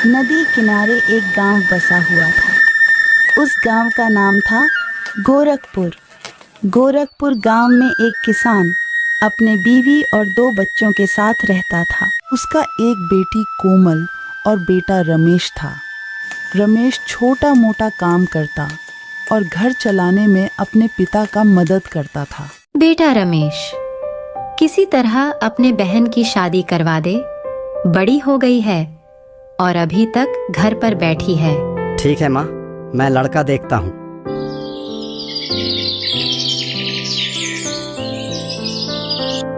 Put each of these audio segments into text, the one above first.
नदी किनारे एक गांव बसा हुआ था। उस गांव का नाम था गोरखपुर। गोरखपुर गांव में एक किसान अपने बीवी और 2 बच्चों के साथ रहता था। उसका एक बेटी कोमल और बेटा रमेश था। रमेश छोटा मोटा काम करता और घर चलाने में अपने पिता का मदद करता था। बेटा रमेश, किसी तरह अपने बहन की शादी करवा दे। बड़ी हो गई है और अभी तक घर पर बैठी है। ठीक है माँ, मैं लड़का देखता हूँ।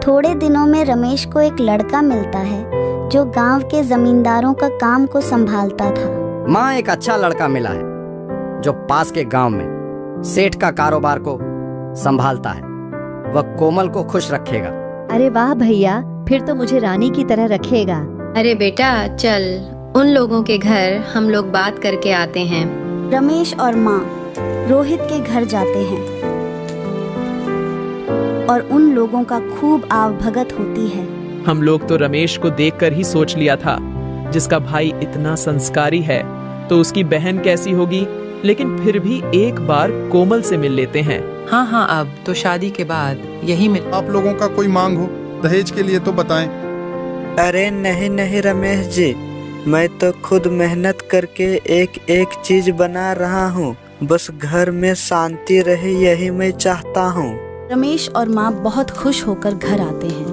थोड़े दिनों में रमेश को एक लड़का मिलता है जो गांव के जमींदारों का काम को संभालता था। माँ, एक अच्छा लड़का मिला है जो पास के गांव में सेठ का कारोबार को संभालता है। वह कोमल को खुश रखेगा। अरे वाह भैया, फिर तो मुझे रानी की तरह रखेगा। अरे बेटा चल, उन लोगों के घर हम लोग बात करके आते हैं। रमेश और माँ रोहित के घर जाते हैं और उन लोगों का खूब आवभगत होती है। हम लोग तो रमेश को देखकर ही सोच लिया था, जिसका भाई इतना संस्कारी है तो उसकी बहन कैसी होगी। लेकिन फिर भी एक बार कोमल से मिल लेते हैं। हाँ, अब तो शादी के बाद यही मिल। आप लोगों का कोई मांग हो दहेज के लिए तो बताएं। अरे नहीं रमेश जी, मैं तो खुद मेहनत करके एक एक चीज बना रहा हूँ। बस घर में शांति रहे, यही मैं चाहता हूँ। रमेश और माँ बहुत खुश होकर घर आते हैं।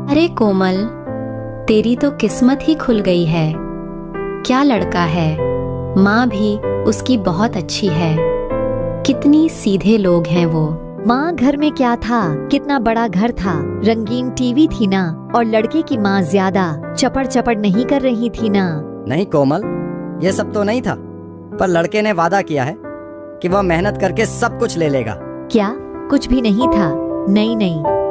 अरे कोमल, तेरी तो किस्मत ही खुल गई है। क्या लड़का है। माँ भी उसकी बहुत अच्छी है। कितनी सीधे लोग हैं वो। माँ, घर में क्या था? कितना बड़ा घर था, रंगीन टीवी थी ना, और लड़के की माँ ज्यादा चपड़ नहीं कर रही थी ना। नहीं कोमल, ये सब तो नहीं था, पर लड़के ने वादा किया है कि वह मेहनत करके सब कुछ ले लेगा। क्या कुछ भी नहीं था? नहीं,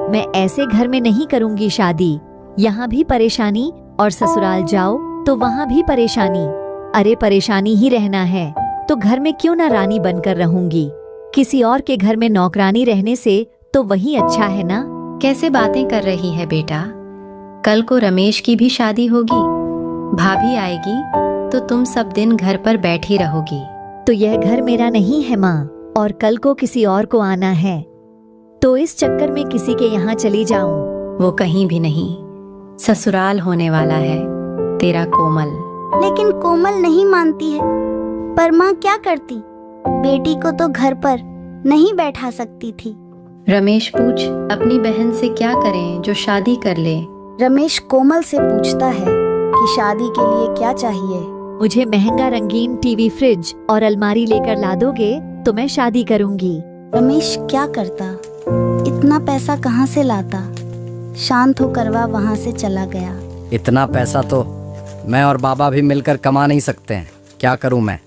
मैं ऐसे घर में नहीं करूँगी शादी। यहाँ भी परेशानी और ससुराल जाओ तो वहाँ भी परेशानी। अरे परेशानी ही रहना है तो घर में क्यों ना रानी बनकर रहूंगी। किसी और के घर में नौकरानी रहने से तो वही अच्छा है ना। कैसे बातें कर रही है बेटा। कल को रमेश की भी शादी होगी, भाभी आएगी तो तुम सब दिन घर पर बैठी रहोगी। तो यह घर मेरा नहीं है माँ, और कल को किसी और को आना है तो इस चक्कर में किसी के यहाँ चली जाऊं। वो कहीं भी नहीं, ससुराल होने वाला है तेरा कोमल। लेकिन कोमल नहीं मानती है। पर माँ क्या करती, बेटी को तो घर पर नहीं बैठा सकती थी। रमेश पूछ अपनी बहन से क्या करें जो शादी कर ले। रमेश कोमल से पूछता है कि शादी के लिए क्या चाहिए। मुझे महंगा रंगीन टीवी, फ्रिज और अलमारी लेकर ला दोगे तो मैं शादी करूंगी। रमेश क्या करता, इतना पैसा कहाँ से लाता। शांत होकर वह वहाँ से चला गया। इतना पैसा तो मैं और बाबा भी मिलकर कमा नहीं सकते हैं। क्या करूं मैं।